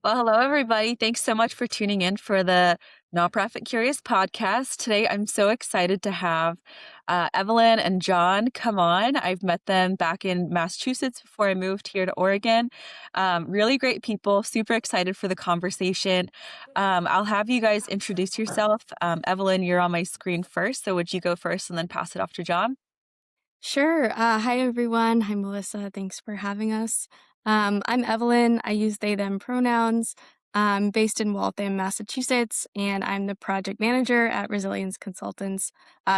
Well, hello, everybody. Thanks so much for tuning in for the Nonprofit Curious podcast. Today, I'm so excited to have Evelyn and John come on. I've met them back in Massachusetts before I moved here to Oregon. Really great people, super excited for the conversation. I'll have you guys introduce yourself. Evelyn, you're on my screen first, so would you go first and then pass it off to John? Sure. Hi, everyone. Hi, Melissa. Thanks for having us. I'm Evelyn. I use they, them pronouns. I'm based in Waltham, Massachusetts, and I'm the project manager at Resilience Consultants,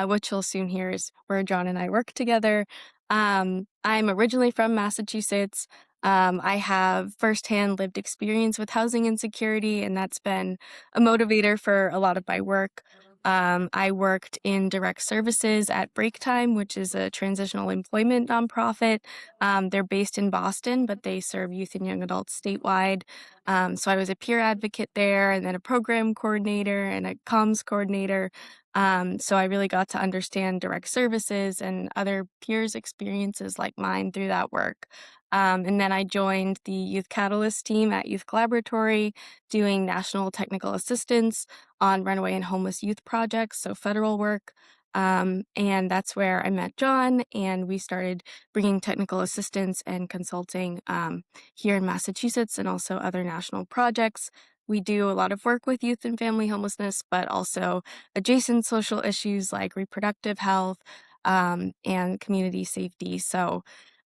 which you'll soon hear is where John and I work together. I'm originally from Massachusetts. I have firsthand lived experience with housing insecurity, and that's been a motivator for a lot of my work. I worked in direct services at Break Time, which is a transitional employment nonprofit. They're based in Boston, but they serve youth and young adults statewide. So I was a peer advocate there, and then a program coordinator and a comms coordinator. So I really got to understand direct services and other peers' experiences like mine through that work. And then I joined the Youth Catalyst team at Youth Collaboratory, doing national technical assistance on runaway and homeless youth projects, so federal work. And that's where I met John, and we started bringing technical assistance and consulting here in Massachusetts and also other national projects. We do a lot of work with youth and family homelessness, but also adjacent social issues like reproductive health and community safety. So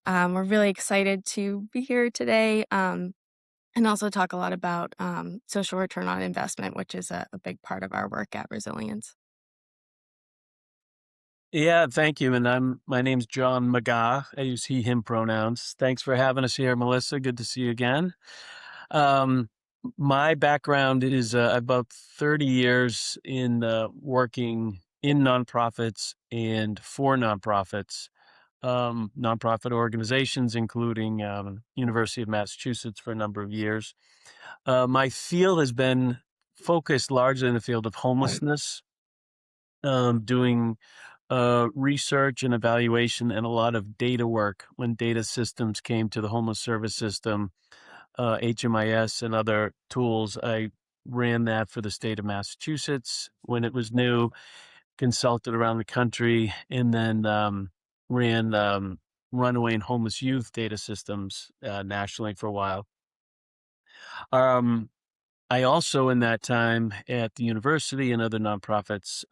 we're really excited to be here today. And also talk a lot about social return on investment, which is a big part of our work at Resilience. Yeah, thank you. And my name's John McGaugh. I use he, him pronouns. Thanks for having us here, Melissa. Good to see you again. Um, my background is about 30 years in working in nonprofits and for nonprofits, nonprofit organizations, including University of Massachusetts for a number of years. My field has been focused largely in the field of homelessness, doing research and evaluation and a lot of data work when data systems came to the homeless service system, HMIS and other tools. I ran that for the state of Massachusetts when it was new, consulted around the country, and then ran runaway and homeless youth data systems nationally for a while. Um, I also, in that time at the university and other nonprofits,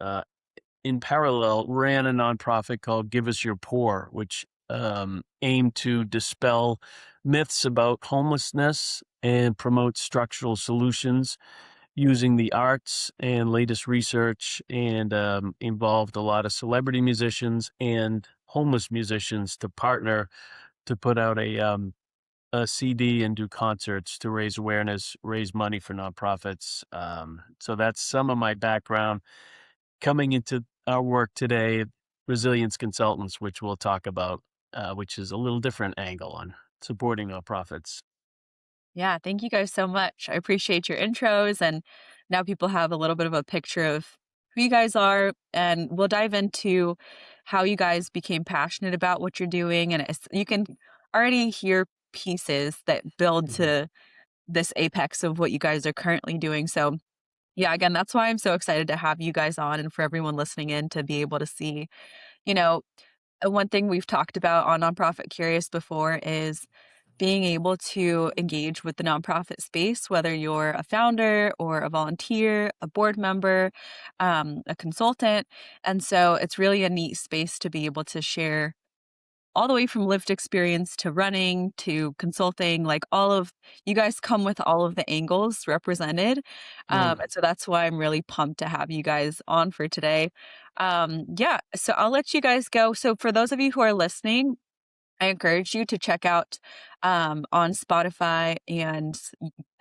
in parallel, ran a nonprofit called Give Us Your Pour, which aimed to dispel myths about homelessness and promote structural solutions using the arts and latest research, and involved a lot of celebrity musicians and homeless musicians to partner to put out a CD and do concerts to raise awareness, raise money for nonprofits. So that's some of my background coming into our work today, Resilience Consultants, which we'll talk about, which is a little different angle on supporting nonprofits. Yeah, thank you guys so much. I appreciate your intros, and now people have a little bit of a picture of who you guys are, and we'll dive into how you guys became passionate about what you're doing, and you can already hear pieces that build Mhm. to this apex of what you guys are currently doing. So, yeah, again, that's why I'm so excited to have you guys on and for everyone listening in to be able to see, you know, one thing we've talked about on Nonprofit Curious before is being able to engage with the nonprofit space, whether you're a founder or a volunteer, a board member, a consultant. And so it's really a neat space to be able to share all the way from lived experience to running to consulting, like all of you guys come with all of the angles represented. Right. And so that's why I'm really pumped to have you guys on for today. Yeah, so I'll let you guys go. So for those of you who are listening, I encourage you to check out on Spotify and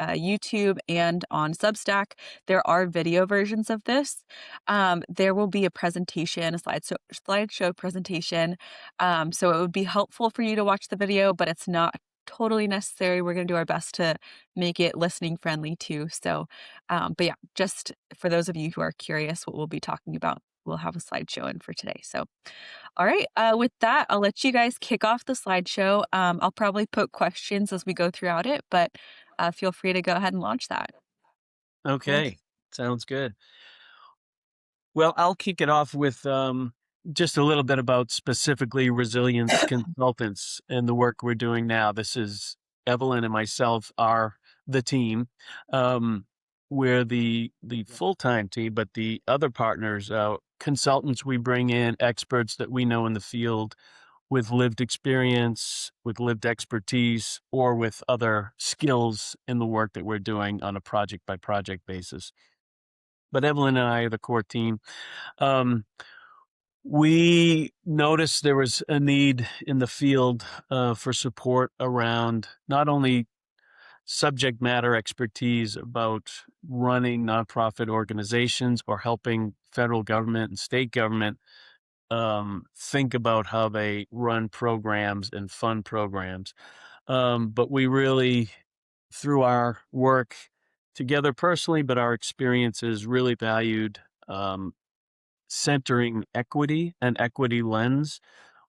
YouTube and on Substack. There are video versions of this. There will be a presentation, a slideshow presentation. So it would be helpful for you to watch the video, but it's not totally necessary. We're going to do our best to make it listening friendly too. So, but yeah, just for those of you who are curious what we'll be talking about, we'll have a slideshow in for today. So, all right. With that, I'll let you guys kick off the slideshow. I'll probably put questions as we go throughout it, but feel free to go ahead and launch that. Okay, sounds good. Well, I'll kick it off with just a little bit about specifically resilience consultants and the work we're doing now. This is Evelyn and myself are the team. Um, we're the full-time team, but the other partners, consultants we bring in, experts that we know in the field with lived experience, with lived expertise, or with other skills in the work that we're doing on a project by project basis. But Evelyn and I are the core team. Um, we noticed there was a need in the field for support around not only subject matter expertise about running nonprofit organizations or helping federal government and state government think about how they run programs and fund programs. But we really, through our work together personally, but our experiences really valued um, centering equity and equity lens,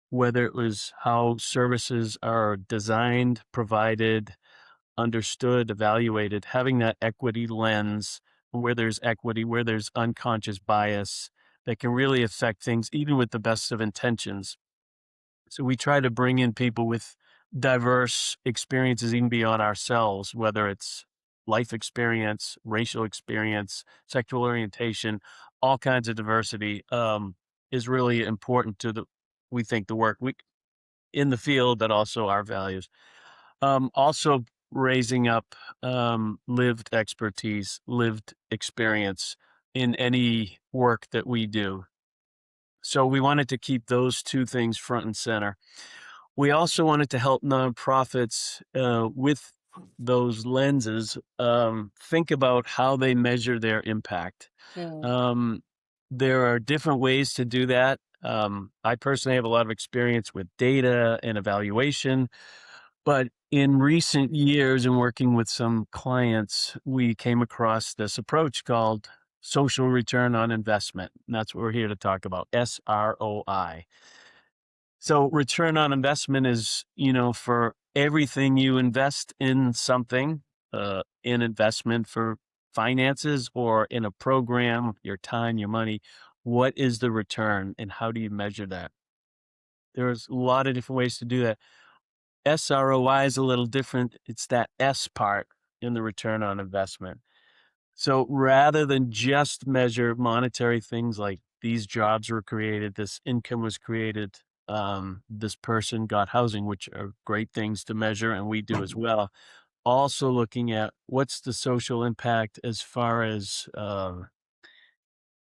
whether it was how services are designed, provided, understood, evaluated, having that equity lens where there's equity, where there's unconscious bias that can really affect things, even with the best of intentions. So we try to bring in people with diverse experiences, even beyond ourselves, whether it's life experience, racial experience, sexual orientation, all kinds of diversity is really important to we think the work we in the field, but also our values. Also raising up lived expertise, lived experience in any work that we do. So we wanted to keep those two things front and center. We also wanted to help nonprofits with those lenses think about how they measure their impact. Mm. Um, there are different ways to do that. I personally have a lot of experience with data and evaluation, but in recent years, in working with some clients, we came across this approach called social return on investment. And that's what we're here to talk about, SROI. So return on investment is, for everything you invest in something, in investment for finances or in a program, your time, your money, what is the return and how do you measure that? There's a lot of different ways to do that. SROI is a little different. It's that S part in the return on investment. So rather than just measure monetary things like these jobs were created, this income was created, this person got housing, which are great things to measure, and we do as well. Also looking at what's the social impact as far as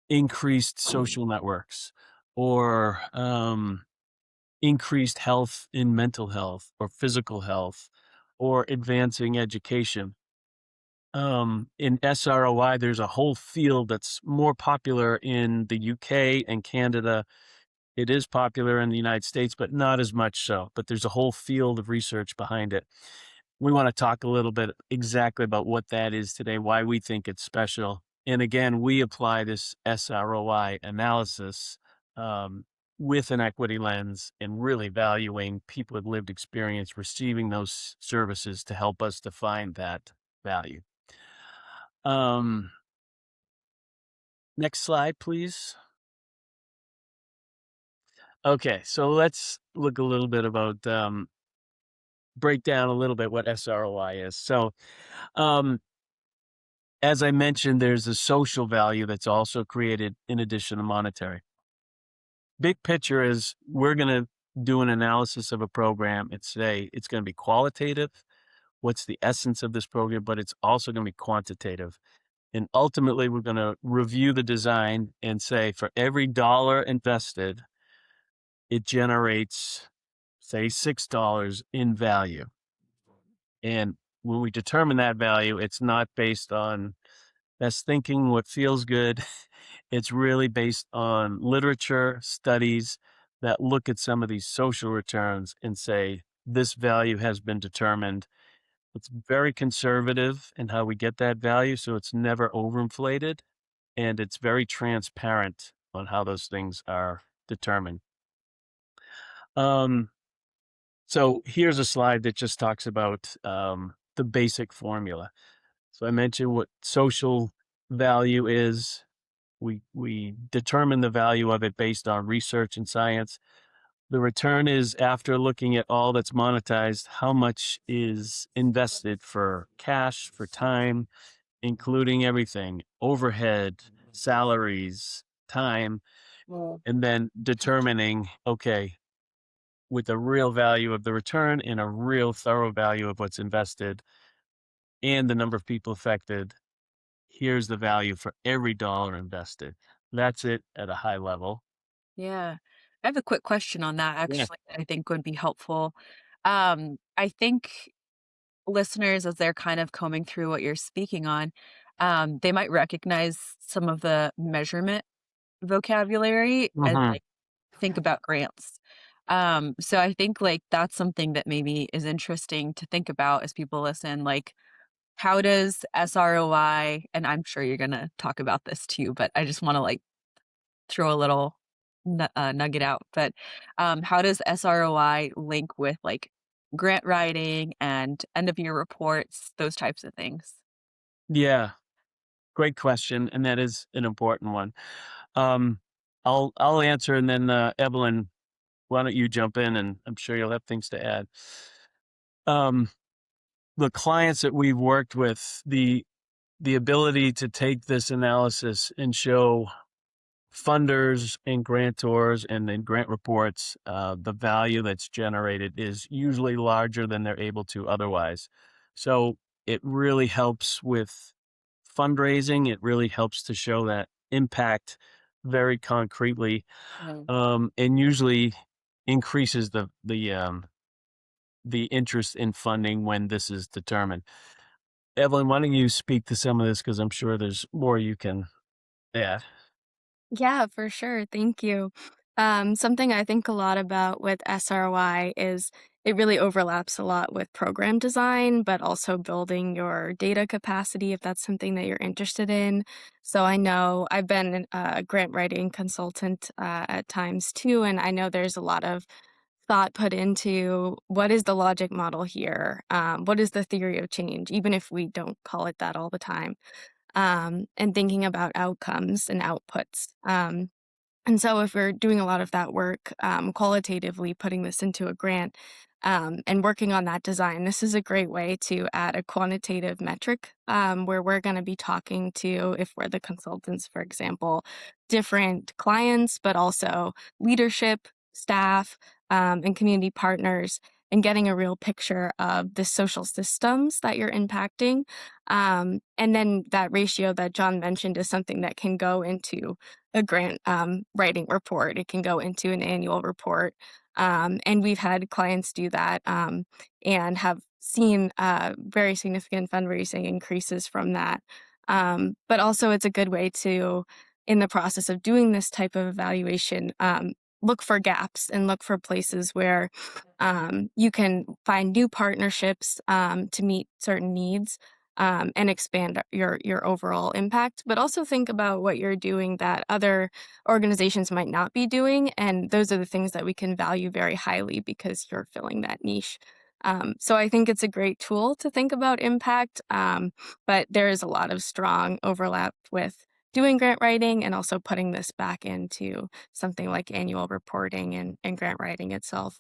increased social networks or increased health in mental health or physical health or advancing education. In SROI, there's a whole field that's more popular in the UK and Canada. It is popular in the United States, but not as much so. But there's a whole field of research behind it. We want to talk a little bit exactly about what that is today, why we think it's special. And again, we apply this SROI analysis with an equity lens and really valuing people with lived experience receiving those services to help us define that value. Next slide, please. Okay, so let's look a little bit about break down a little bit what SROI is. So, as I mentioned, there's a social value that's also created in addition to monetary. Big picture is we're going to do an analysis of a program and say it's going to be qualitative. What's the essence of this program? But it's also going to be quantitative. And ultimately, we're going to review the design and say for every dollar invested, it generates, say, $6 in value. And when we determine that value, it's not based on best thinking, what feels good. It's really based on literature, studies that look at some of these social returns and say, this value has been determined. It's very conservative in how we get that value, so it's never overinflated, and it's very transparent on how those things are determined. So here's a slide that just talks about the basic formula. So I mentioned what social value is. We determine the value of it based on research and science. The return is after looking at all that's monetized, how much is invested for cash, for time, including everything, overhead, salaries, time, and then determining, okay, with the real value of the return and a real thorough value of what's invested and the number of people affected, here's the value for every dollar invested. That's it at a high level. Yeah. I have a quick question on that Yeah. actually that I think would be helpful. I think listeners, as they're kind of combing through what you're speaking on, they might recognize some of the measurement vocabulary and Mhm. like think about grants. So I think like that's something that maybe is interesting to think about as people listen. Like, how does SROI, and I'm sure you're gonna talk about this too, but I just want to like throw a little nugget out. But how does SROI link with like grant writing and end of year reports, those types of things? Yeah, great question, and that is an important one. Um, I'll answer, and then, Evelyn, why don't you jump in, and I'm sure you'll have things to add. Um, the clients that we've worked with, the ability to take this analysis and show funders and grantors and then grant reports, the value that's generated is usually larger than they're able to otherwise. So it really helps with fundraising. It really helps to show that impact very concretely, Mm. and usually increases the interest in funding when this is determined. Evelyn, why don't you speak to some of this because I'm sure there's more you can add. Yeah, for sure. Thank you. Something I think a lot about with SRY is it really overlaps a lot with program design, but also building your data capacity if that's something that you're interested in. So I know I've been a grant writing consultant at times too, and I know there's a lot of thought put into what is the logic model here? What is the theory of change, even if we don't call it that all the time, and thinking about outcomes and outputs. And so if we're doing a lot of that work, qualitatively putting this into a grant, and working on that design, this is a great way to add a quantitative metric, where we're going to be talking to, if we're the consultants, for example, different clients, but also leadership, staff, and community partners, and getting a real picture of the social systems that you're impacting. And then that ratio that John mentioned is something that can go into a grant writing report. It can go into an annual report. And we've had clients do that, and have seen very significant fundraising increases from that. But also, it's a good way to, in the process of doing this type of evaluation, look for gaps and look for places where you can find new partnerships to meet certain needs, and expand your overall impact. But also think about what you're doing that other organizations might not be doing, and those are the things that we can value very highly because you're filling that niche. So I think it's a great tool to think about impact, but there is a lot of strong overlap with doing grant writing and also putting this back into something like annual reporting and grant writing itself.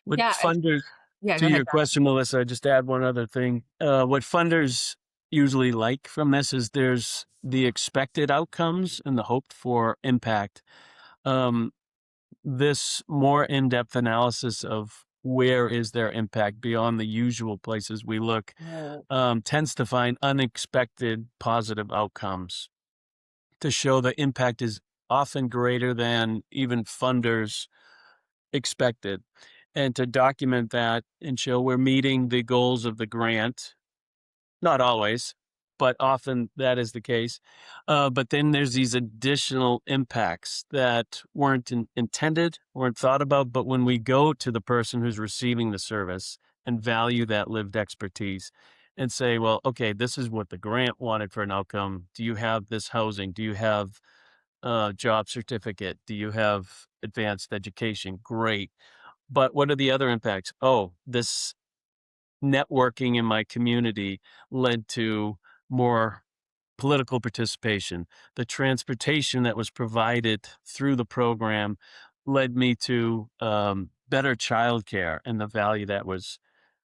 What Yeah, funders yeah, To go ahead, your question, Melissa, I just add one other thing. What funders usually like from this is there's the expected outcomes and the hoped for impact. Um, this more in-depth analysis of where is their impact beyond the usual places we look, John. tends to find unexpected positive outcomes to show the impact is often greater than even funders expected. And to document that and show we're meeting the goals of the grant, not always, but often that is the case. But then there's these additional impacts that weren't intended, weren't thought about. But when we go to the person who's receiving the service and value that lived expertise and say, well, okay, this is what the grant wanted for an outcome. Do you have this housing? Do you have a job certificate? Do you have advanced education? Great. But what are the other impacts? Oh, this networking in my community led to more political participation. The transportation that was provided through the program led me to better childcare and the value that was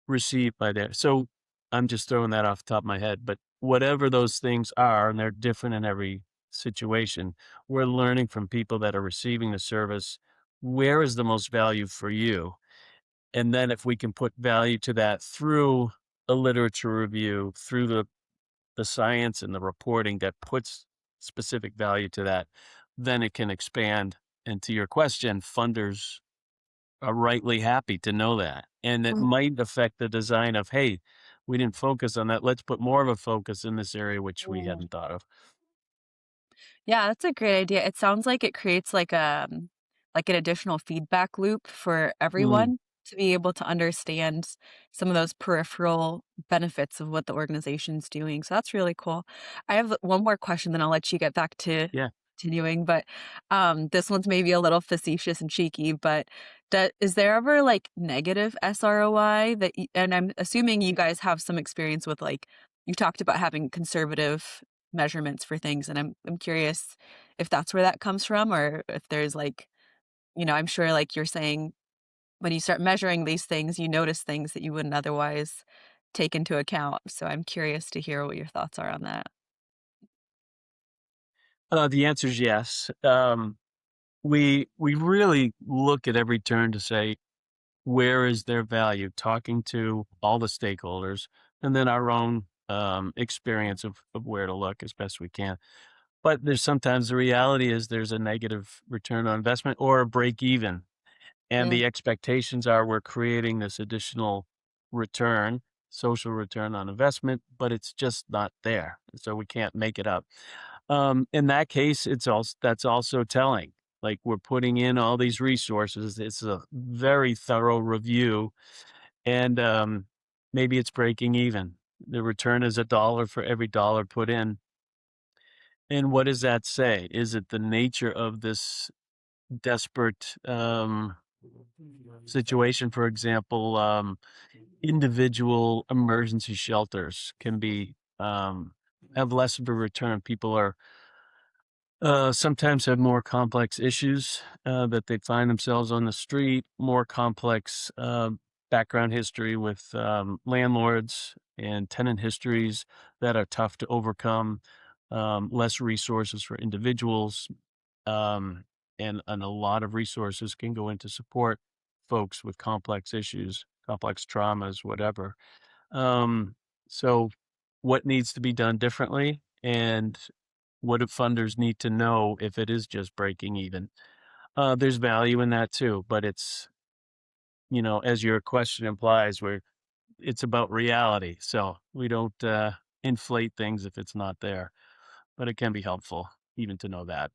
received by there. So I'm just throwing that off the top of my head, but whatever those things are, and they're different in every situation, we're learning from people that are receiving the service, where is the most value for you? And then if we can put value to that through a literature review, through the science and the reporting that puts specific value to that, then it can expand. And to your question, funders are rightly happy to know that. And it might affect the design of, hey, we didn't focus on that. Let's put more of a focus in this area, which we Mm. hadn't thought of. Yeah, that's a great idea. It sounds like it creates like an additional feedback loop for Mm, everyone to be able to understand some of those peripheral benefits of what the organization's doing. So that's really cool. I have one more question, then I'll let you get back to yeah. continuing. But this one's maybe a little facetious and cheeky, but is there ever like negative SROI and I'm assuming you guys have some experience with like you talked about having conservative measurements for things, and I'm curious if that's where that comes from or if there's like, I'm sure like you're saying when you start measuring these things, you notice things that you wouldn't otherwise take into account. So I'm curious to hear what your thoughts are on that. The answer is yes. We really look at every turn to say, where is their value? Talking to all the stakeholders, and then our own experience of where to look as best we can. But there's sometimes the reality is there's a negative return on investment or a break even. And Mm. the expectations are we're creating this additional return, social return on investment, but it's just not there. So we can't make it up. In that case, that's also telling. Like we're putting in all these resources. It's a very thorough review, and maybe it's breaking even. The return is a dollar for every dollar put in. And what does that say? Is it the nature of this desperate situation? For example, individual emergency shelters can be have less of a return. People are sometimes have more complex issues that they find themselves on the street, more complex background history with landlords and tenant histories that are tough to overcome, less resources for individuals, um, and a lot of resources can go into support folks with complex issues, complex traumas, whatever. Um, so, what needs to be done differently? And what do funders need to know if it is just breaking even? There's value in that too, but it's, as your question implies, where it's about reality. So we don't inflate things if it's not there, but it can be helpful even to know that.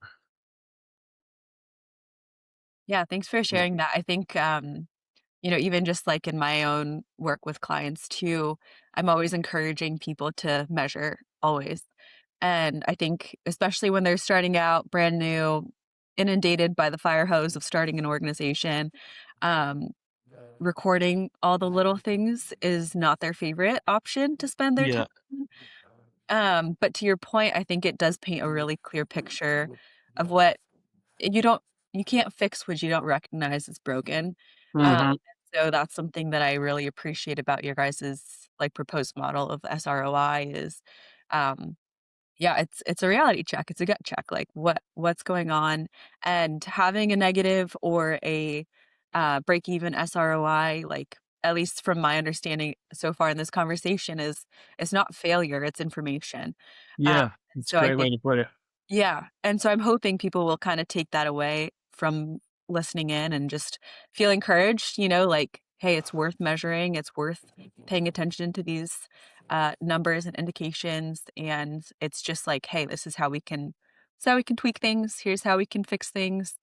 Yeah, thanks for Yeah. sharing that. I think even just like in my own work with clients too, I'm always encouraging people to measure always. And I think especially when they're starting out brand new, inundated by the fire hose of starting an organization, um, recording all the little things is not their favorite option to spend their time Yeah. on. But to your point, I think it does paint a really clear picture of what you don't you can't fix what you don't recognize is broken. Hmm. So that's something that I really appreciate about your guys's, like, proposed model of SROI is, um, yeah, it's a reality check, it's a gut check, like, what's going on, and having a negative or a, break even SROI, like, at least from my understanding so far in this conversation is it's not failure, it's information. Yeah. It's a So I great think way to put it. yeah, and so I'm hoping people will kinda take that away from listening in and just feel encouraged, like, "Hey, it's worth measuring, it's worth paying attention to these, numbers and indications," and it's just like, "Hey, this is how we can tweak things, here's how we can fix things,"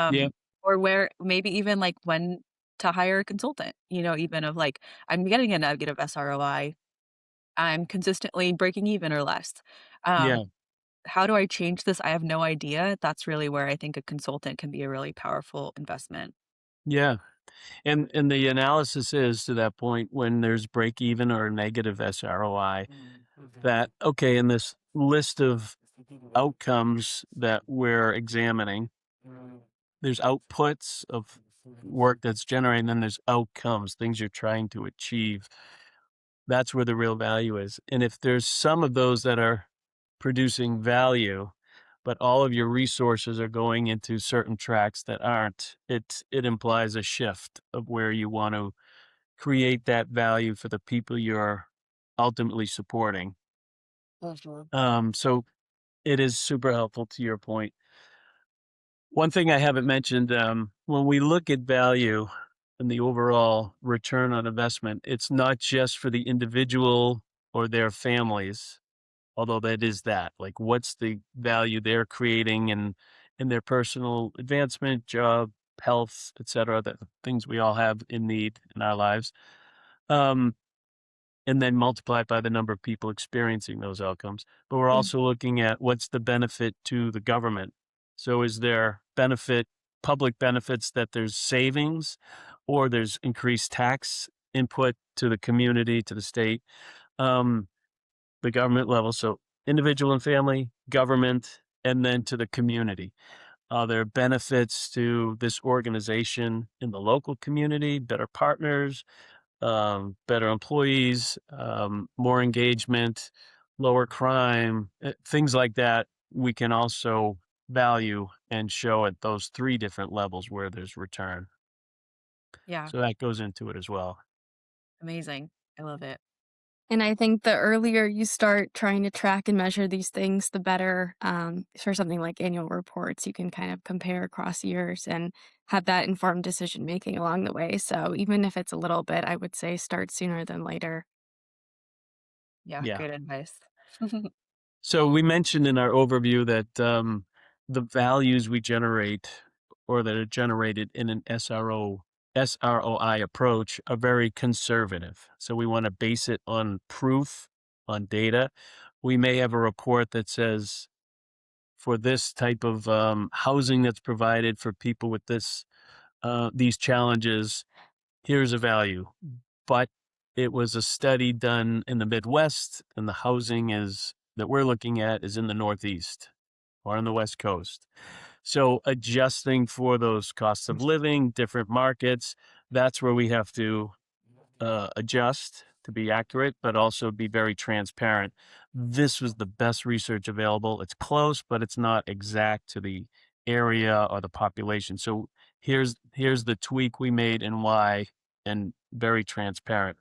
Yeah. or where maybe even, like, when to hire a consultant, even of, like, "I'm getting a negative SROI, I'm consistently breaking even or less." Um Yeah. how do I change this? I have no idea. That's really where I think a consultant can be a really powerful investment. Yeah. And the analysis is to that point when there's break even or negative SROI that, okay, in this list of outcomes that we're examining, there's outputs of work that's generated, and then there's outcomes, things you're trying to achieve. That's where the real value is. And if there's some of those that are producing value, but all of your resources are going into certain tracks that aren't, it implies a shift of where you want to create that value for the people you're ultimately supporting. So it is super helpful to your point. One thing I haven't mentioned, when we look at value and the overall return on investment, it's not just for the individual or their families, although that is that. Like, what's the value they're creating in their personal advancement, job, health, et cetera, the things we all have in need in our lives. Um, and then multiply it by the number of people experiencing those outcomes. But we're Mm. also looking at what's the benefit to the government. So is there benefit, public benefits that there's savings or there's increased tax input to the community, to the state, um, the government level. So individual and family, government, and then to the community. Are there benefits to this organization in the local community, better partners, better employees, more engagement, lower crime, things like that. We can also value and show at those three different levels where there's return. Yeah, So that goes into it as well. amazing. I love it. And I think the earlier you start trying to track and measure these things, the better. For something like annual reports, you can kind of compare across years and have that informed decision making along the way. So even if it's a little bit, I would say start sooner than later. Yeah, Yeah. good advice. So we mentioned in our overview that the values we generate or that are generated in an SROI approach are very conservative. So we want to base it on proof, on data. We may have a report that says for this type of housing that's provided for people with these challenges, here's a value. But it was a study done in the Midwest, and the housing is that we're looking at is in the Northeast or on the West Coast. So adjusting for those costs of living, different markets, that's where we have to adjust to be accurate, but also be very transparent. This was the best research available. It's close, but it's not exact to the area or the population. So here's the tweak we made and why, and very transparent.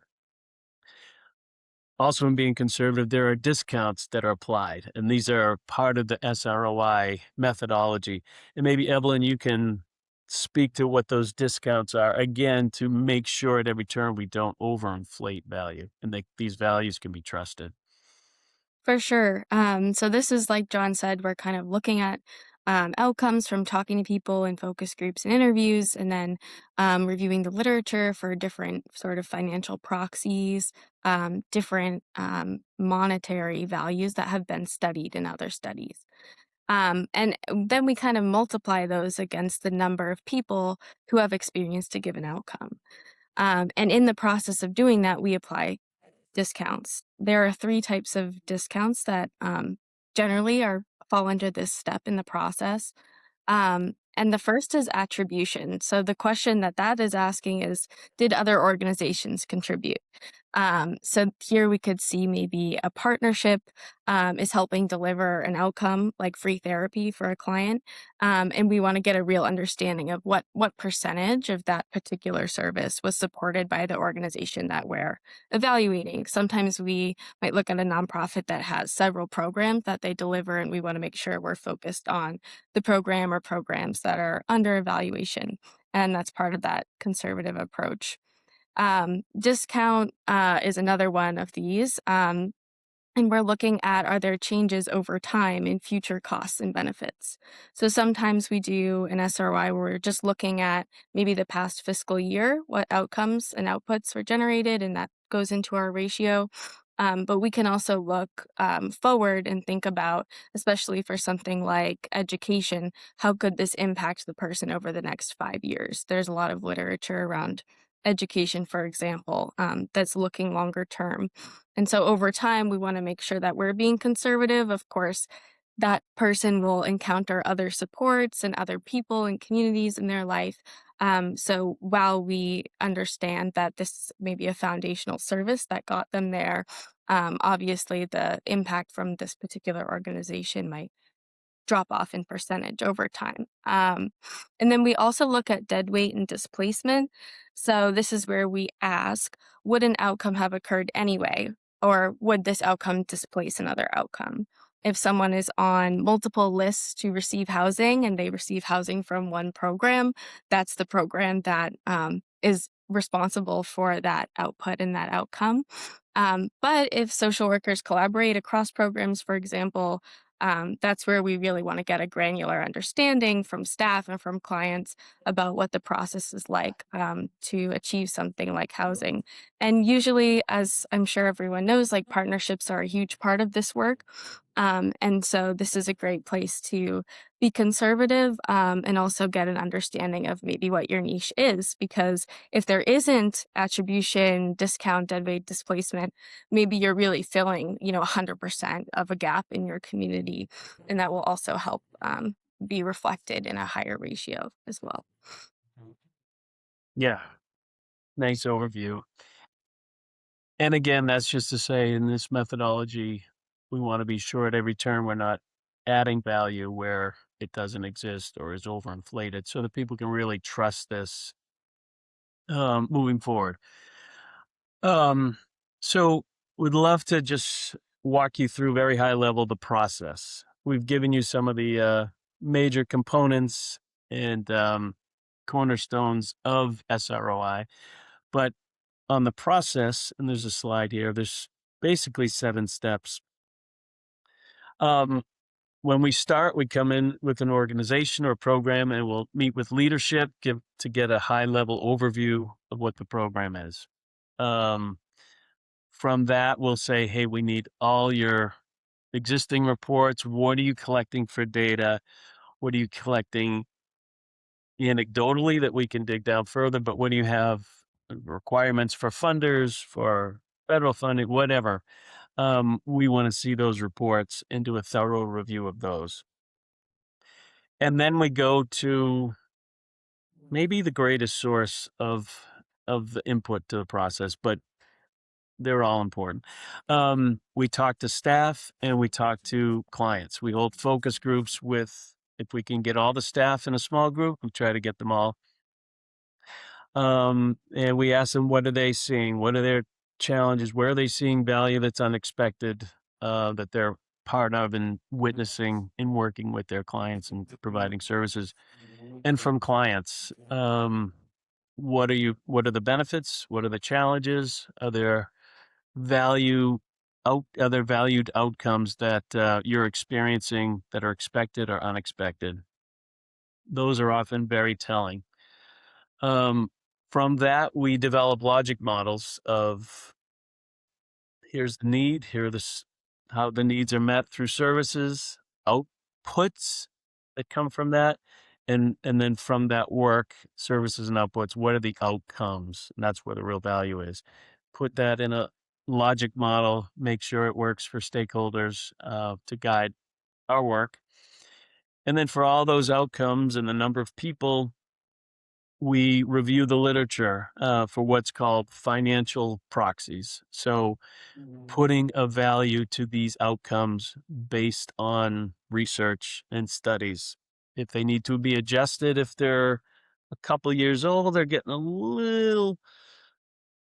Also, in being conservative, there are discounts that are applied, and these are part of the SROI methodology. And maybe, Evelyn, you can speak to what those discounts are, again, to make sure at every turn we don't overinflate value and that these values can be trusted. For sure. So this is like John said, we're kind of looking at outcomes from talking to people in focus groups and interviews, and then reviewing the literature for different sort of financial proxies, different monetary values that have been studied in other studies. And then we kind of multiply those against the number of people who have experienced a given outcome. And in the process of doing that, we apply discounts. There are 3 types of discounts that, generally are fall under this step in the process. And the first is attribution. So the question that is asking is, did other organizations contribute? So here we could see maybe a partnership is helping deliver an outcome like free therapy for a client, and we want to get a real understanding of what percentage of that particular service was supported by the organization that we're evaluating. Sometimes we might look at a nonprofit that has several programs that they deliver, and we want to make sure we're focused on the program or programs that are under evaluation. And that's part of that conservative approach. Discount is another one of these. And we're looking at, are there changes over time in future costs and benefits? So sometimes we do an SROI where we're just looking at maybe the past fiscal year, what outcomes and outputs were generated, and that goes into our ratio. But we can also look forward and think about, especially for something like education, how could this impact the person over the next 5 years? There's a lot of literature around education, for example, that's looking longer term. And so over time, we want to make sure that we're being conservative. Of course, that person will encounter other supports and other people and communities in their life. So while we understand that this may be a foundational service that got them there, obviously the impact from this particular organization might drop off in percentage over time. And then we also look at dead weight and displacement. So this is where we ask, would an outcome have occurred anyway? Or would this outcome displace another outcome? If someone is on multiple lists to receive housing and they receive housing from one program, that's the program that is responsible for that output and that outcome. But if social workers collaborate across programs, for example, that's where we really want to get a granular understanding from staff and from clients about what the process is like to achieve something like housing. And usually, as I'm sure everyone knows, like partnerships are a huge part of this work. And so this is a great place to be conservative and also get an understanding of maybe what your niche is. Because if there isn't attribution, discount, deadweight displacement, maybe you're really filling, 100% of a gap in your community. And that will also help be reflected in a higher ratio as well. Yeah, nice overview. And again, that's just to say in this methodology, we want to be sure at every turn we're not adding value where it doesn't exist or is overinflated so that people can really trust this moving forward. Um, so we'd love to just walk you through very high level the process. We've given you some of the major components and cornerstones of SROI, but on the process, and there's a slide here, there's basically 7 steps. Um, when we start, we come in with an organization or program and we'll meet with leadership to get a high level overview of what the program is. Um, from that, we'll say, hey, we need all your existing reports. What are you collecting for data? What are you collecting anecdotally that we can dig down further? But what do you have requirements for funders, for federal funding, whatever? We want to see those reports and do a thorough review of those. And then we go to maybe the greatest source of the input to the process, but they're all important. We talk to staff and we talk to clients. We hold focus groups with, if we can get all the staff in a small group, we try to get them all. And we ask them, what are they seeing? What are their challenges? Where are they seeing value that's unexpected, that they're part of and witnessing and working with their clients and providing services? And from clients, what are the benefits? What are the challenges? Are there valued outcomes that you're experiencing that are expected or unexpected? Those are often very telling. Um, from that, we develop logic models of here's the need, how the needs are met through services, outputs that come from that, and then from that work, services and outputs, what are the outcomes? And that's where the real value is. Put that in a logic model, make sure it works for stakeholders to guide our work. And then for all those outcomes and the number of people, we review the literature for what's called financial proxies. So putting a value to these outcomes based on research and studies. If they need to be adjusted, if they're a couple years old, they're getting a little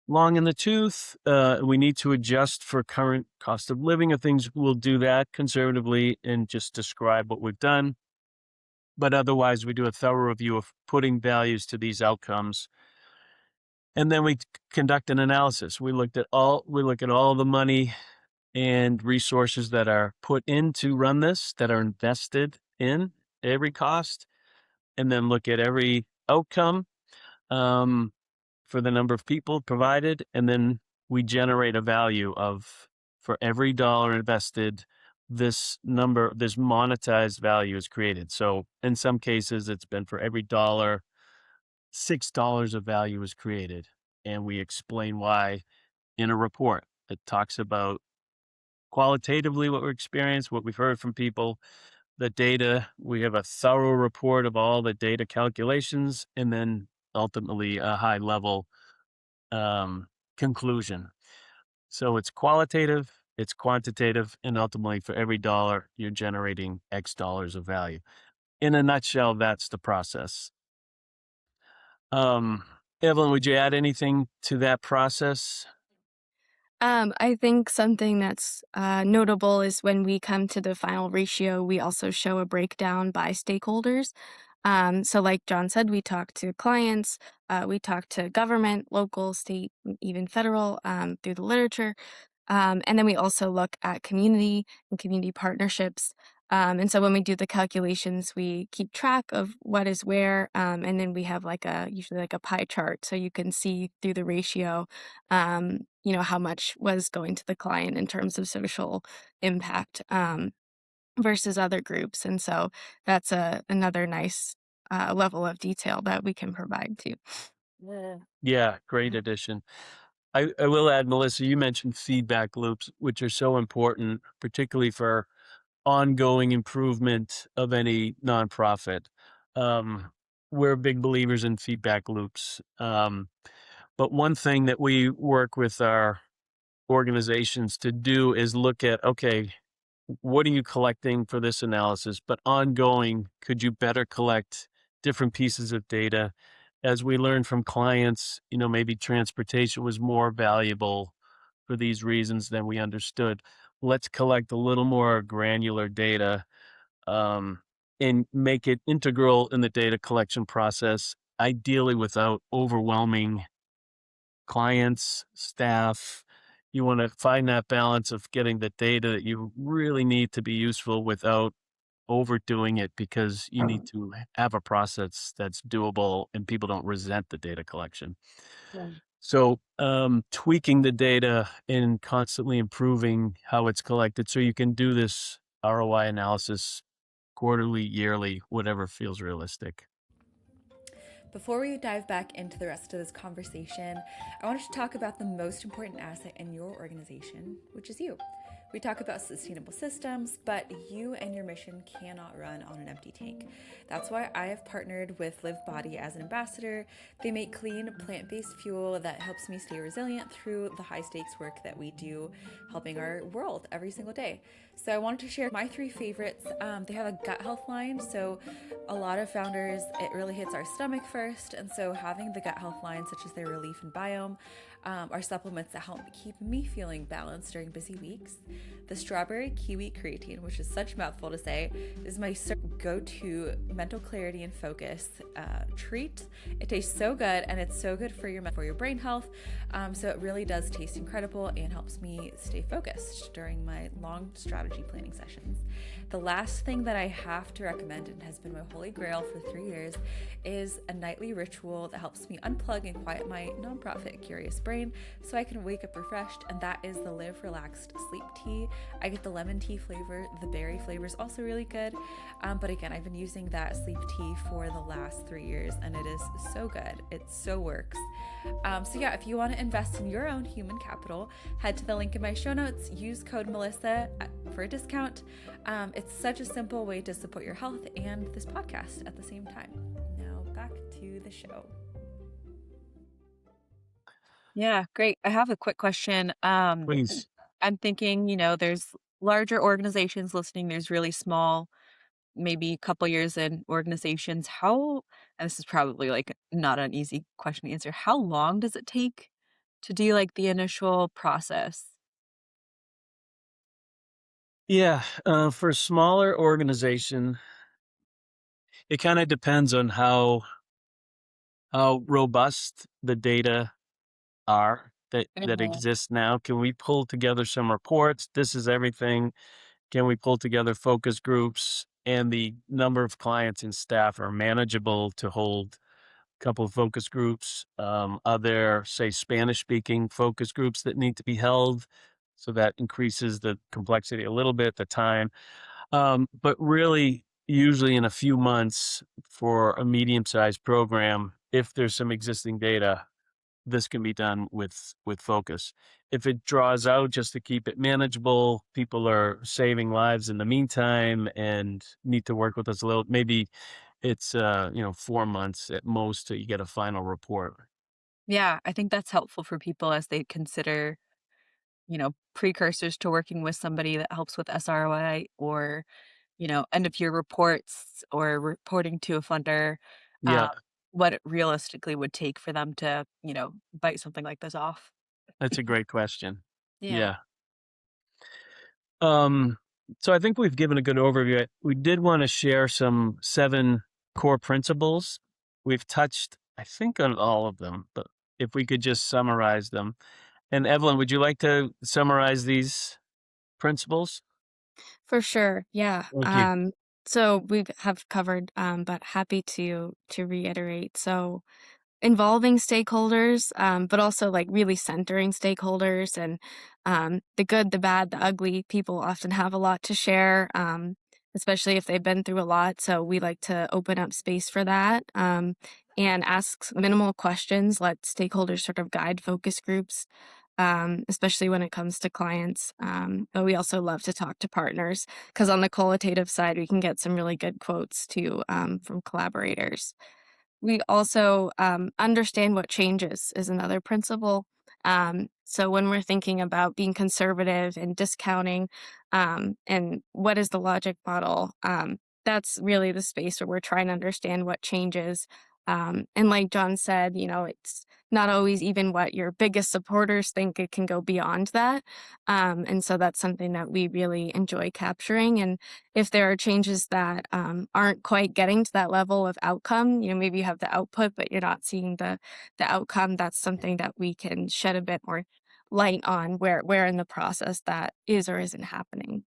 long in the tooth. We need to adjust for current cost of living of things. We'll do that conservatively and just describe what we've done. But otherwise, we do a thorough review of putting values to these outcomes. And then we conduct an analysis. We look at all the money and resources that are put in to run this, that are invested in every cost, and then look at every outcome for the number of people provided, and then we generate a value of for every dollar invested, this monetized value is created. So in some cases, it's been for every dollar, $6 of value is created. And we explain why in a report that talks about qualitatively what we experienced, what we've heard from people, the data. We have a thorough report of all the data calculations, and then ultimately a high level conclusion. So it's qualitative, it's quantitative, and ultimately for every dollar, you're generating X dollars of value. In a nutshell, that's the process. Um, Evelyn, would you add anything to that process? I think something that's notable is when we come to the final ratio, we also show a breakdown by stakeholders. So, like John said, we talk to clients, we talk to government, local, state, even federal through the literature. And then we also look at community and community partnerships. And so when we do the calculations, we keep track of what is where, and then we have usually like a pie chart, so you can see through the ratio, how much was going to the client in terms of social impact versus other groups. And so that's another nice level of detail that we can provide too. Yeah, great addition. I will add, Melissa, you mentioned feedback loops, which are so important, particularly for ongoing improvement of any nonprofit. Um, we're big believers in feedback loops. But one thing that we work with our organizations to do is look at, okay, what are you collecting for this analysis? But ongoing, could you better collect different pieces of data? As we learned from clients, maybe transportation was more valuable for these reasons than we understood. Let's collect a little more granular data um, and make it integral in the data collection process, ideally without overwhelming clients, staff. You want to find that balance of getting the data that you really need to be useful without overdoing it, because you need to have a process that's doable and people don't resent the data collection. So, tweaking the data and constantly improving how it's collected so you can do this ROI analysis quarterly, yearly, whatever feels realistic. Before we dive back into the rest of this conversation, I wanted to talk about the most important asset in your organization, which is you. We talk about sustainable systems, but you and your mission cannot run on an empty tank. That's why I have partnered with Live Body as an ambassador. They make clean, plant-based fuel that helps me stay resilient through the high-stakes work that we do, helping our world every single day. So I wanted to share my three favorites. They have a gut health line, so a lot of founders, it really hits our stomach first, and so having the gut health line, such as their Relief and Biome, are supplements that help keep me feeling balanced during busy weeks. The strawberry kiwi creatine, which is such a mouthful to say, is my go-to mental clarity and focus treat. It tastes so good, and it's so good for your brain health. So it really does taste incredible and helps me stay focused during my long strategy planning sessions. The last thing that I have to recommend, and has been my holy grail for 3 years, is a nightly ritual that helps me unplug and quiet my nonprofit curious brain so I can wake up refreshed, and that is the Live Relaxed Sleep Tea. I get the lemon tea flavor. The berry flavor is also really good. But again, I've been using that sleep tea for the last 3 years, and it is so good. It so works. So yeah, if you want to invest in your own human capital, head to the link in my show notes. Use code Melissa for a discount. It's such a simple way to support your health and this podcast at the same time. Now back to the show. Yeah, great. I have a quick question. Please. I'm thinking, there's larger organizations listening, there's really small, maybe a couple years in organizations. And this is probably like not an easy question to answer. How long does it take to do like the initial process? Yeah, for a smaller organization, it kind of depends on how robust the data are that Mhm. exist now. Can we pull together some reports? This is everything. Can we pull together focus groups? And the number of clients and staff are manageable to hold a couple of focus groups. Are there, say, Spanish speaking focus groups that need to be held? So that increases the complexity a little bit, the time. But really, usually in a few months for a medium-sized program, if there's some existing data, this can be done with focus. If it draws out just to keep it manageable, people are saving lives in the meantime and need to work with us a little. Maybe it's 4 months at most till you get a final report. Yeah, I think that's helpful for people as they consider, precursors to working with somebody that helps with SROI or, end of year reports or reporting to a funder, Yeah, what it realistically would take for them to, bite something like this off. that's a great question. Yeah. Yeah. Um, so I think we've given a good overview. We did want to share some 7 core principles. We've touched, I think, on all of them, but if we could just summarize them. And Evelyn, would you like to summarize these principles? For sure, yeah. Thank you. So we have covered, but happy to reiterate. So involving stakeholders, but also like really centering stakeholders and the good, the bad, the ugly. People often have a lot to share, especially if they've been through a lot. So we like to open up space for that and ask minimal questions, let stakeholders sort of guide focus groups. Especially when it comes to clients. But we also love to talk to partners because on the qualitative side, we can get some really good quotes too from collaborators. We also understand what changes is another principle. So when we're thinking about being conservative and discounting and what is the logic model, that's really the space where we're trying to understand what changes. And like John said, it's not always even what your biggest supporters think. It can go beyond that. And so that's something that we really enjoy capturing. And if there are changes that aren't quite getting to that level of outcome, maybe you have the output, but you're not seeing the outcome, that's something that we can shed a bit more light on where in the process that is or isn't happening.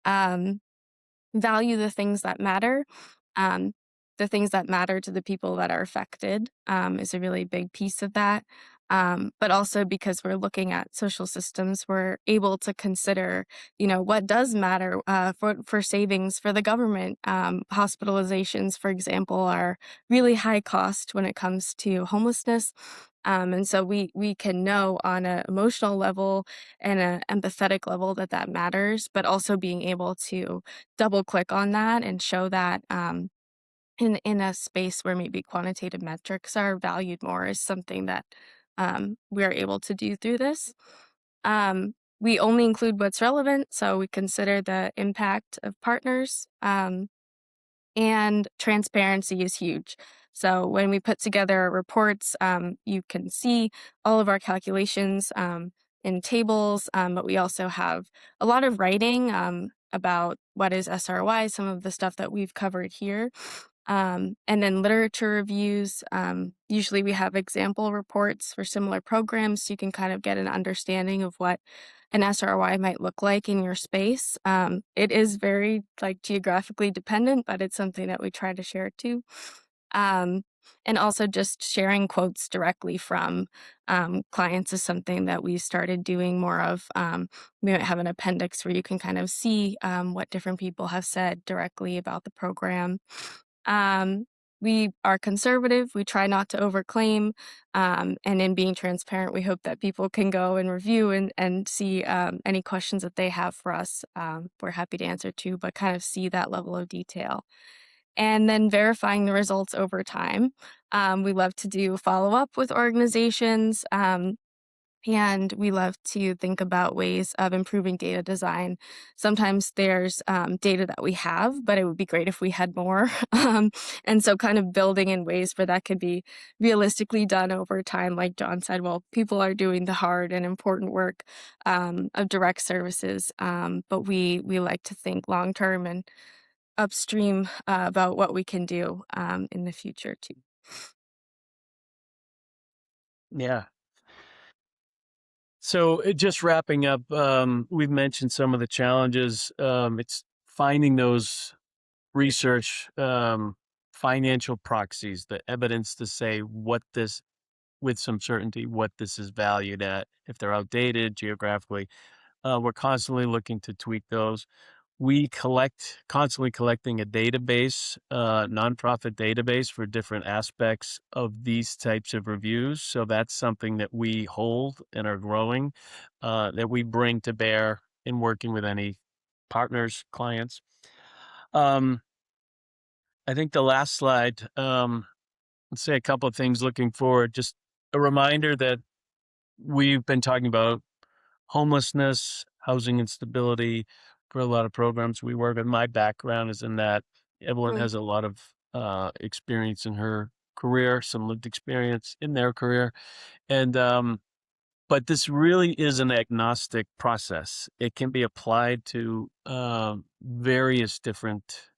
Um, Value the things that matter. Um, the things that matter to the people that are affected is a really big piece of that. But also because we're looking at social systems, we're able to consider, what does matter for savings for the government. Hospitalizations, for example, are really high cost when it comes to homelessness. And so we can know on an emotional level and an empathetic level that matters, but also being able to double click on that and show that in a space where maybe quantitative metrics are valued more is something that we are able to do through this. We only include what's relevant, so we consider the impact of partners. And transparency is huge. So when we put together reports, you can see all of our calculations in tables, but we also have a lot of writing about what is SROI, some of the stuff that we've covered here. And then literature reviews. Usually we have example reports for similar programs so you can kind of get an understanding of what an SROI might look like in your space. It is very like geographically dependent, but it's something that we try to share too. Um, and also just sharing quotes directly from clients is something that we started doing more of. We might have an appendix where you can kind of see what different people have said directly about the program. Um, we are conservative. We try not to overclaim. And in being transparent, we hope that people can go and review and see any questions that they have for us. We're happy to answer too, but kind of see that level of detail. And then verifying the results over time. We love to do follow up with organizations. And we love to think about ways of improving data design. Sometimes there's data that we have, but it would be great if we had more. And so, kind of building in ways where that could be realistically done over time. Like John said, well, people are doing the hard and important work of direct services, but we like to think long term and upstream about what we can do in the future, too. Yeah. So just wrapping up, we've mentioned some of the challenges. It's finding those research financial proxies, the evidence to say what this, with some certainty, what this is valued at, if they're outdated geographically. We're constantly looking to tweak those. Constantly collecting a database, nonprofit database for different aspects of these types of reviews. So that's something that we hold and are growing, that we bring to bear in working with any partners, clients. Um, I think the last slide, let's say a couple of things looking forward. Just a reminder that we've been talking about homelessness, housing instability for a lot of programs we work with. My background is in that. Evelyn Mm. has a lot of experience in her career, some lived experience in their career. And, but this really is an agnostic process. It can be applied to various different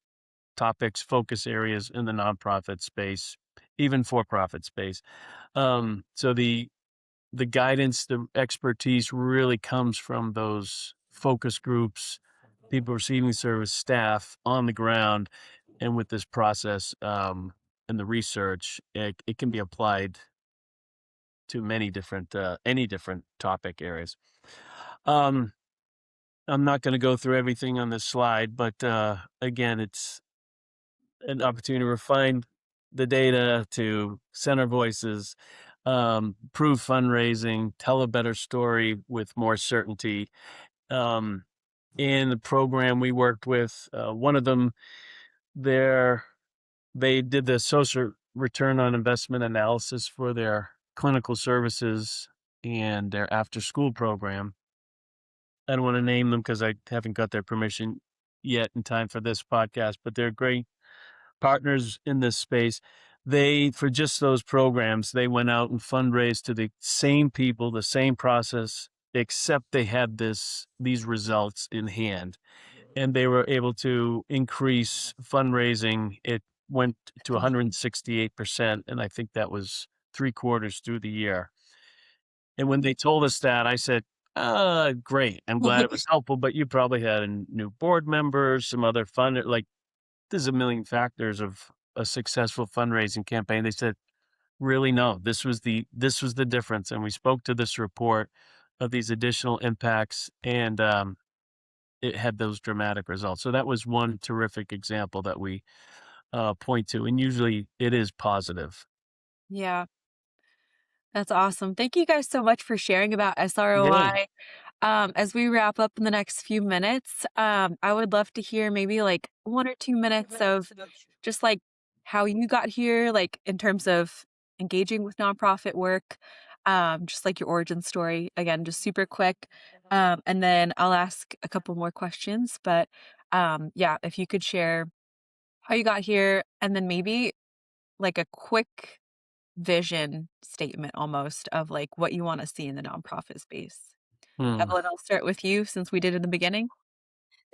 topics, focus areas in the nonprofit space, even for-profit space. So the guidance, the expertise really comes from those focus groups, people receiving service, staff on the ground, and with this process and the research, it can be applied to many different, any different topic areas. Um, I'm not going to go through everything on this slide, but again, it's an opportunity to refine the data, to center voices, prove fundraising, tell a better story with more certainty. Um, in the program we worked with, one of them, there they did the social return on investment analysis for their clinical services and their after school program. I don't want to name them because I haven't got their permission yet in time for this podcast, but they're great partners in this space. They, for just those programs, they went out and fundraised to the same people, the same process, except they had these results in hand, and they were able to increase fundraising. It went to 168%, and I think that was 3/4 through the year. And when they told us that, I said, great. I'm glad it was helpful, but you probably had a new board members, some other fund, like there's a million factors of a successful fundraising campaign. They said, really, no, this was the difference. And we spoke to this report of these additional impacts, and it had those dramatic results. So that was one terrific example that we point to. And usually it is positive. Yeah, that's awesome. Thank you guys so much for sharing about Yeah. SROI. As we wrap up in the next few minutes, I would love to hear maybe like 1 or 2 minutes of just like how you got here, like in terms of engaging with nonprofit work, just like your origin story. Again, just super quick. And then I'll ask a couple more questions. But yeah, if you could share how you got here and then maybe like a quick vision statement almost of like what you want to see in the nonprofit space. Hmm. Evelyn, I'll start with you since we did in the beginning.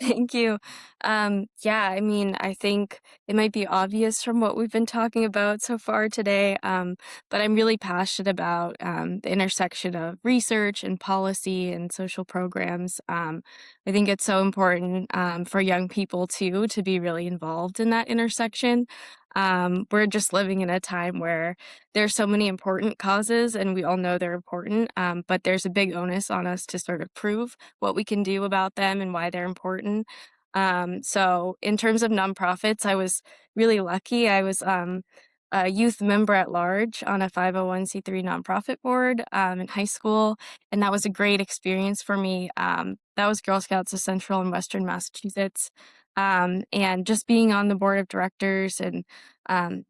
Thank you. Yeah, I mean, I think it might be obvious from what we've been talking about so far today, but I'm really passionate about the intersection of research and policy and social programs. I think it's so important for young people too to be really involved in that intersection. We're just living in a time where there's so many important causes, and we all know they're important, but there's a big onus on us to sort of prove what we can do about them and why they're important. So in terms of nonprofits, I was really lucky. I was a youth member at large on a 501(c)(3) nonprofit board in high school, and that was a great experience for me. That was Girl Scouts of Central and Western Massachusetts. And just being on the board of directors and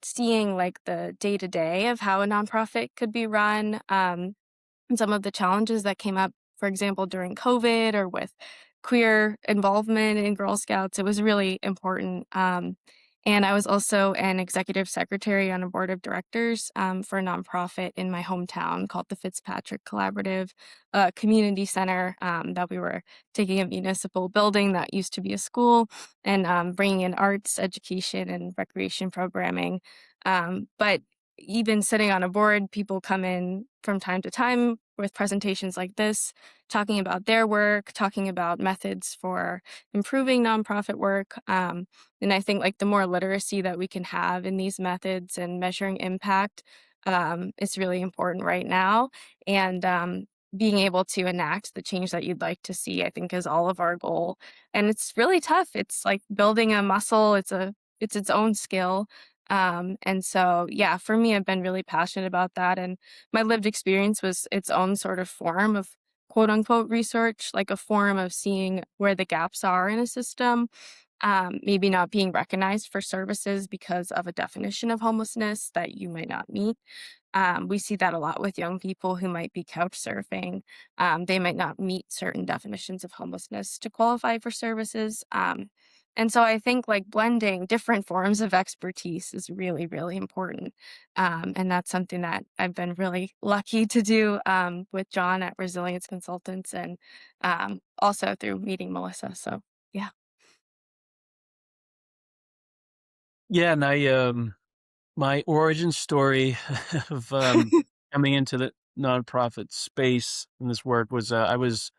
seeing like the day to day of how a nonprofit could be run, and some of the challenges that came up, for example, during COVID or with queer involvement in Girl Scouts. It was really important. And I was also an executive secretary on a board of directors for a nonprofit in my hometown called the Fitzpatrick Collaborative Community Center, that we were taking a municipal building that used to be a school and bringing in arts, education, and recreation programming. But even sitting on a board, people come in from time to time with presentations like this, talking about their work, talking about methods for improving nonprofit work. And I think like the more literacy that we can have in these methods and measuring impact is really important right now. And being able to enact the change that you'd like to see, I think, is all of our goal. And it's really tough. It's like building a muscle. It's its own skill. And so, yeah, for me, I've been really passionate about that. And my lived experience was its own sort of form of quote unquote research, like a form of seeing where the gaps are in a system, maybe not being recognized for services because of a definition of homelessness that you might not meet. We see that a lot with young people who might be couch surfing. They might not meet certain definitions of homelessness to qualify for services. And so I think like blending different forms of expertise is really, really important. And that's something that I've been really lucky to do with John at Resilience Consultants and also through meeting Melissa. So, yeah. Yeah, and my origin story of coming into the nonprofit space in this work was I was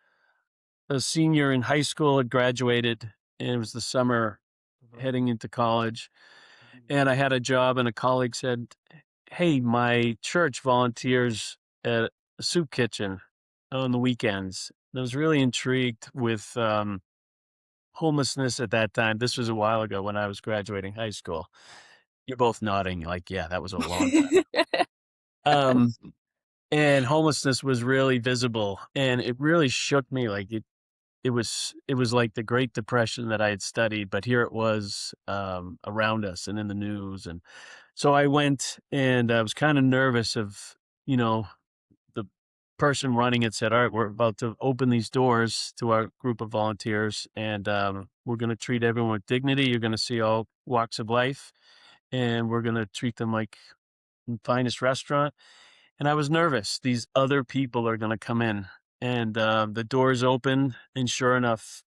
a senior in high school, had graduated, and it was the summer heading into college. And I had a job, and a colleague said, "Hey, my church volunteers at a soup kitchen on the weekends." And I was really intrigued with homelessness at that time. This was a while ago when I was graduating high school. You're both nodding, like, yeah, that was a long time. Um, and homelessness was really visible, and it really shook me. Like it was like the Great Depression that I had studied, but here it was around us and in the news. And so I went, and I was kind of nervous of, you know, the person running it said, "All right, we're about to open these doors to our group of volunteers, and we're going to treat everyone with dignity. You're going to see all walks of life, and we're going to treat them like the finest restaurant." And I was nervous. These other people are going to come in, and the doors open, and sure enough,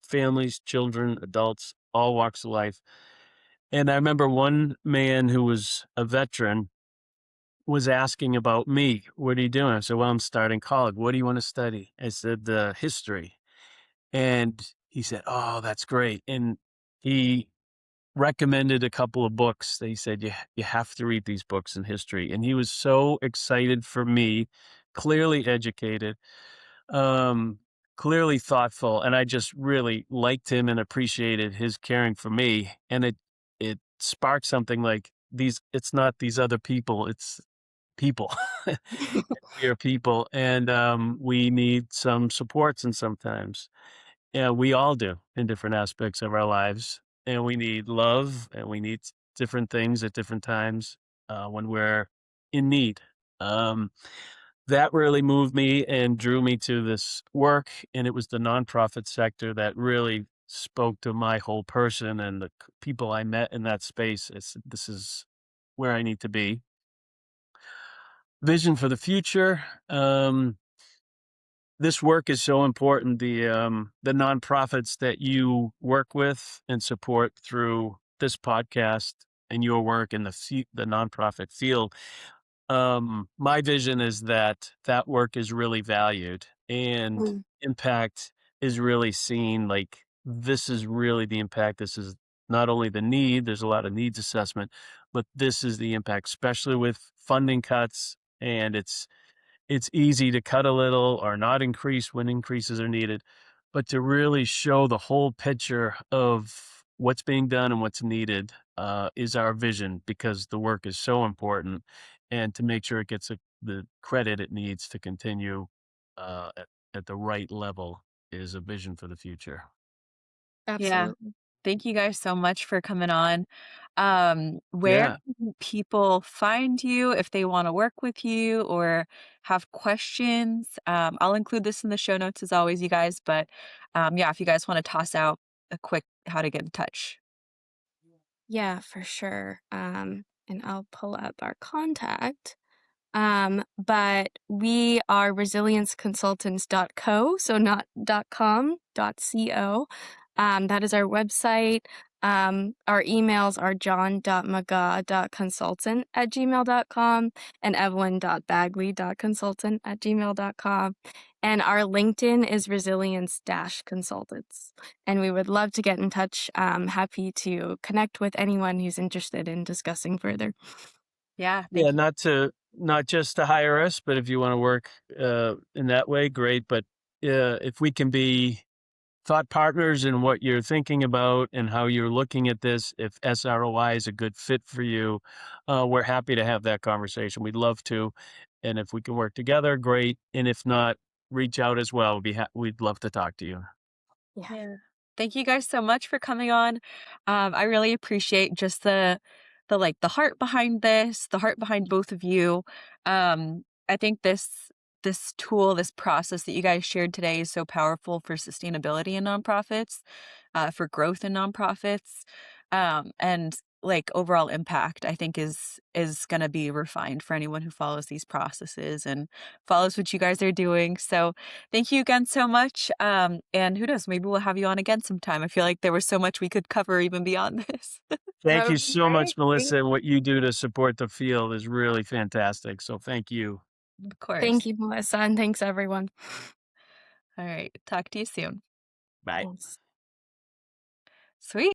families, children, adults, all walks of life. And I remember one man who was a veteran was asking about me. "What are you doing?" I said, "Well, I'm starting college." "What do you want to study?" I said, "History." And he said, "Oh, that's great." And he recommended a couple of books. They said, you have to read these books in history." And he was so excited for me, clearly educated, um, clearly thoughtful. And I just really liked him and appreciated his caring for me. And it sparked something like it's not these other people, it's people. We are people, and we need some supports, and sometimes, yeah, we all do in different aspects of our lives, and we need love, and we need different things at different times when we're in need. Um, that really moved me and drew me to this work, and it was the nonprofit sector that really spoke to my whole person and the people I met in that space. This is where I need to be. Vision for the future. This work is so important. The nonprofits that you work with and support through this podcast and your work in the nonprofit field. My vision is that that work is really valued and Mm. impact is really seen. Like this is really the impact. This is not only the need. There's a lot of needs assessment, but this is the impact, especially with funding cuts. And it's easy to cut a little or not increase when increases are needed, but to really show the whole picture of what's being done and what's needed is our vision, because the work is so important, and to make sure it gets the credit it needs to continue at the right level is a vision for the future. Yeah. Absolutely. Thank you guys so much for coming on. Where Yeah. can people find you if they wanna work with you or have questions? I'll include this in the show notes as always, you guys, but, yeah, if you guys wanna toss out a quick how to get in touch. Yeah, for sure. And I'll pull up our contact. But we are resilienceconsultants.co, so not .com, .co. That is our website. Our emails are john.mcgaw.consultant@gmail.com and evelyn.bagley.consultant@gmail.com. And our LinkedIn is resilience-consultants. And we would love to get in touch. Happy to connect with anyone who's interested in discussing further. Yeah, Yeah, thank you. not just to hire us, but if you wanna work, in that way, great, but, if we can be thought partners in what you're thinking about and how you're looking at this, if SROI is a good fit for you, we're happy to have that conversation. We'd love to, and if we can work together, great, and if not, reach out as well. We'd love to talk to you. Yeah. Yeah. Thank you guys so much for coming on. I really appreciate just the heart behind this, the heart behind both of you. I think this tool, this process that you guys shared today is so powerful for sustainability in nonprofits, for growth in nonprofits, and like overall impact. I think is going to be refined for anyone who follows these processes and follows what you guys are doing. So thank you again so much. And who knows, maybe we'll have you on again sometime. I feel like there was so much we could cover even beyond this. Thank That you would be so great. much, Melissa. What you do to support the field is really fantastic, so thank you. Of course. Thank you, Melissa, and thanks everyone. All right. Talk to you soon. Bye. Thanks. Sweet.